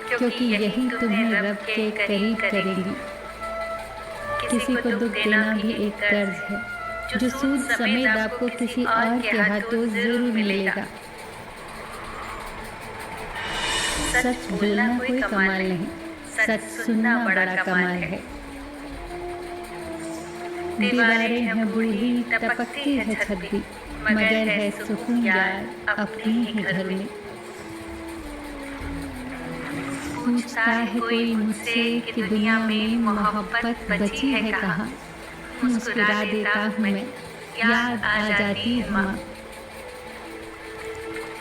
क्योंकि यही तुम्हें रब के करीब करेंगी। किसी को दुख देना भी एक कर्ज है, जो सूद समेत आपको किसी और के हाथों जरूर मिलेगा। सच बोलना कोई कमाल नहीं, सच सुनना बड़ा कमाल है। दीवारें हैं बूढ़ी, टपकती है छत भी, मगर है सुकून यार अपने ही घर में। पूछता है कोई मुझसे कि दुनिया में मोहब्बत बची है कहाँ। मुस्कुरा देता हूँ मैं, याद आ जाती है माँ।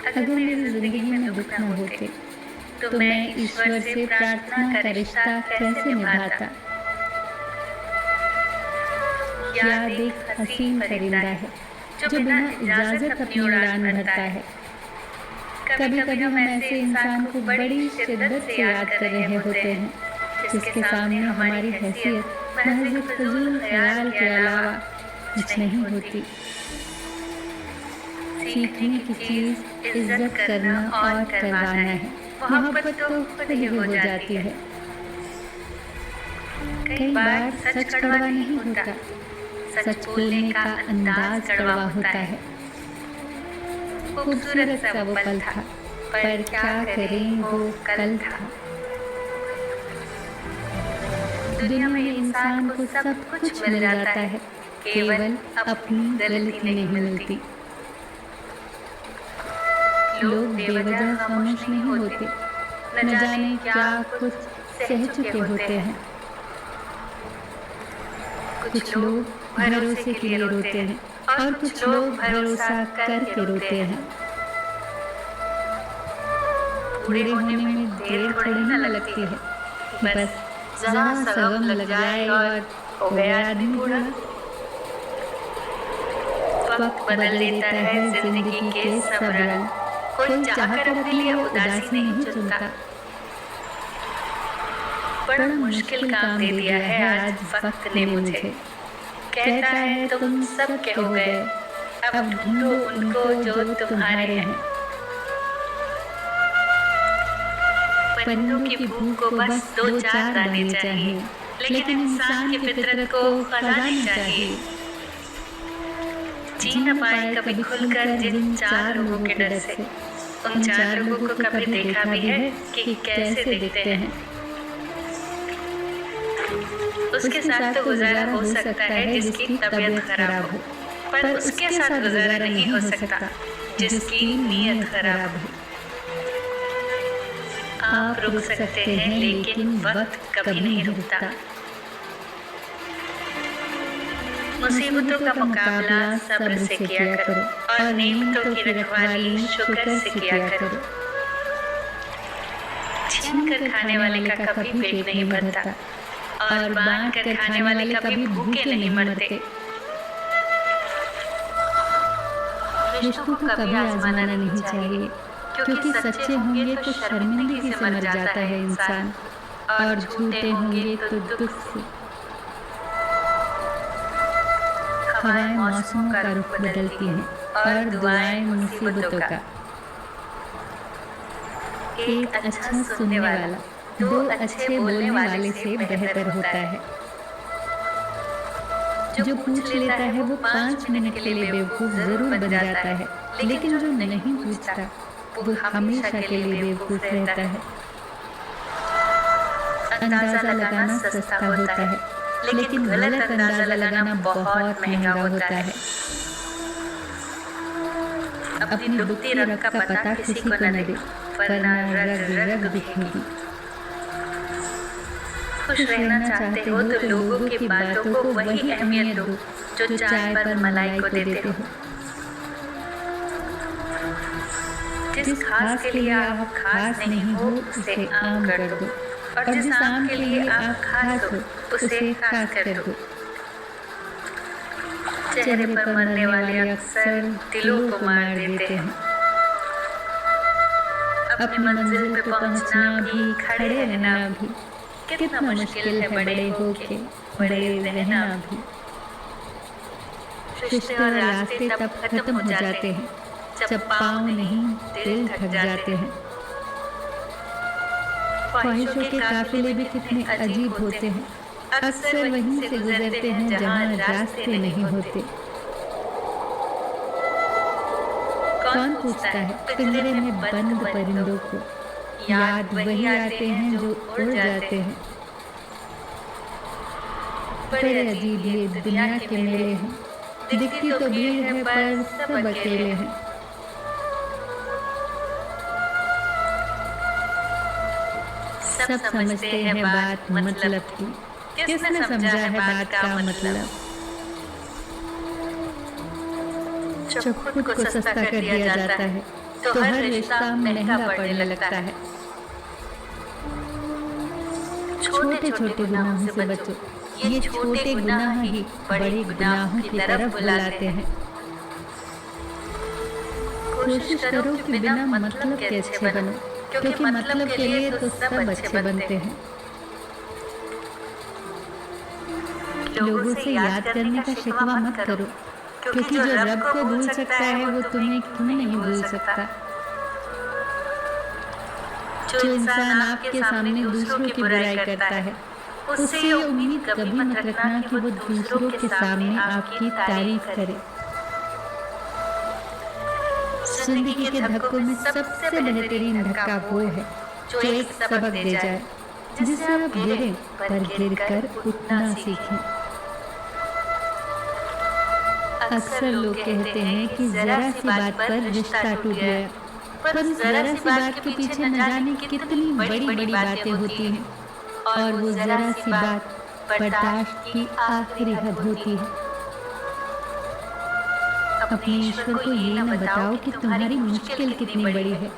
अगर मेरी जिंदगी में दुख न होते तो मैं ईश्वर से प्रार्थना का रिश्ता कैसे निभाता। याद एक हसीन परिंदा है जो बिना इजाजत अपनी उड़ान भरता है। कभी कभी हम ऐसे इंसान को बड़ी शिद्दत से याद कर रहे होते हैं, जिसके सामने हमारी हैसियत महज एक फजूल ख्याल के अलावा कुछ नहीं होती। सीखने की चीज इज्जत करना और करवाना है, मोहब्बत तो खुद ही हो जाती है। कई बार सच कड़वा नहीं होता, सच बोलने का अंदाज कड़वा होता है। खूबसूरत सा वो पल था, पर क्या करें वो कल था। दुनिया में इंसान को सब कुछ मिल जाता है, केवल अपनी गलती नहीं मिलती। लोग बेवजह खामोश नहीं होते, न जाने क्या कुछ सह चुके होते हैं। कुछ लोग भरोसे के लिए रोते हैं और कुछ लोग भरोसा करके रोते हैं। पूरे होने में देर थोड़ी ना लगती है, बस जरा सा गम लग जाए और हो गया आदमी बूढ़ा। वक्त बदल देता है जिंदगी के सब रंग, कोई चाहकर अपने लिए उदासी नहीं चुनता। बड़ा मुश्किल काम दे दिया है आज वक्त ने मुझे। कहता है तुम सब के हो गए, अब ढूंढो उनको जो तुम्हारे हैं। परिंदों की भूख को बस दो चार दाने चाहिए, लेकिन इंसान की फितरत को खजाने चाहिए। जी न पाए कभी खुलकर जिन चार लोगों के डर से, उन चार लोगों को कभी देखा भी है कि कैसे दिखते हैं। उसके साथ तो गुजारा हो सकता है जिसकी तबीयत खराब हो, पर उसके साथ गुजारा नहीं हो सकता जिसकी नीयत खराब हो। आप रुक सकते हैं लेकिन वक्त कभी नहीं रुकता। मुसीबतों का मुकाबला सब्र से किया करो और नेमतों की रखवाली शुक्र से किया करो। छीन कर खाने वाले का कभी पेट नहीं भरता और बांट कर खाने वाले कभी भूखे नहीं मरते। रिश्तों को कभी आजमाना नहीं चाहिए, क्योंकि सच्चे होंगे तो शर्मिंदगी से मर जाता है इंसान, और झूठे होंगे तो दुख से। हवाएं मौसमों का रुख बदलती हैं और दुआएं मुसीबतों का। एक अच्छा सुनने वाला दो अच्छे बोलने वाले से बेहतर होता है। जो पूछ लेता है वो 5 मिनट के लिए बेवकूफ जरूर बन जाता है, लेकिन जो नहीं पूछता वो हमेशा के लिए बेवकूफ रहता है। अंदाजा लगाना सस्ता होता है, लेकिन गलत अंदाजा लगाना बहुत महंगा होता है। अपनी दुखती रग का पता किसी को न दे, वरना रग रग दिखेगी। खुश रहना चाहते हो तो लोगों की बातों को वही अहमियत दो जो चाय पर मलाई को देते हो। जिस खास के लिए आप खास नहीं हो उसे आम कर दो, और जिस आम के लिए आप खास हो उसे खास कर दो। चेहरे पर मरने वाले अक्सर दिलों को मार देते हैं। अपनी मंजिल पे पहुंचना भी, खड़े रहना भी कितना मुश्किल है बड़े होके बड़े रहना भी। रिश्ते और रास्ते तब खत्म हो जाते हैं जब पाँव नहीं दिल थक जाते हैं। ख्वाहिशों के काफिले भी कितने अजीब होते हैं, अक्सर वहीं से गुजरते हैं जहाँ रास्ते नहीं होते। कौन पूछता है पिंजरे में बंद परिंदों को, याद वही आते हैं जो उड़ जाते हैं। बड़े अजीब ये दुनिया के मेले हैं, दिखती तो भीड़ है पर सब अकेले हैं। सब समझते हैं बात मतलब की, किसने समझा है बात का मतलब। जब खुद को सस्ता कर दिया जाता है तो हर रिश्ता महंगा पड़ने लगता है। छोटे छोटे गुनाहों से बचो, ये छोटे गुनाह ही बड़े गुनाहों की तरफ बुलाते हैं। कोशिश करो कि बिना मतलब के अच्छे बनो, क्योंकि मतलब के लिए तो सब अच्छे बनते हैं। लोगों से याद करने का शिकवा मत करो, क्योंकि जो रब को भूल सकता है वो तुम्हें क्यों नहीं भूल सकता। जो इंसान आपके सामने दूसरों की बुराई करता है, उससे ये उम्मीद कभी मत रखना कि वो दूसरों के सामने आपकी तारीफ करे। जिंदगी के धक्कों में सबसे बेहतरीन धक्का वो है जो एक सबक दे जाए, जिससे आप गिरे पर गिरकर उठना सीखें। अक्सर लोग कहते हैं कि जरा सी बात पर रिश्ता टूट गया, पर उस जरा सी बात के पीछे न जाने कितनी बड़ी बड़ी बातें होती हैं, और वो जरा सी बात बर्दाश्त की आखिरी हद होती है। अपने ईश्वर को ये न बताओ कि तुम्हारी मुश्किल कितनी बड़ी है,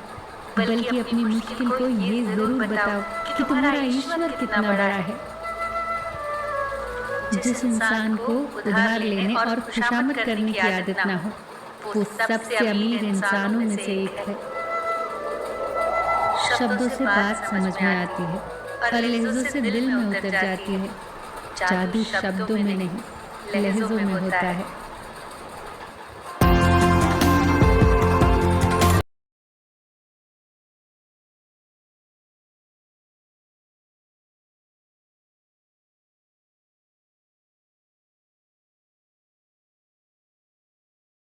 बल्कि अपनी मुश्किल को ये जरूर बताओ कि तुम्हारा ईश्वर कितना बड़ा है। जिस इंसान को उधार लेने और खुशामद करने की आदत ना हो, वो सबसे अमीर इंसानों में से एक है। शब्दों से बात समझ में आती है और लहज़ों से दिल में उतर जाती है। जादू शब्दों में नहीं, लहज़ों में होता है।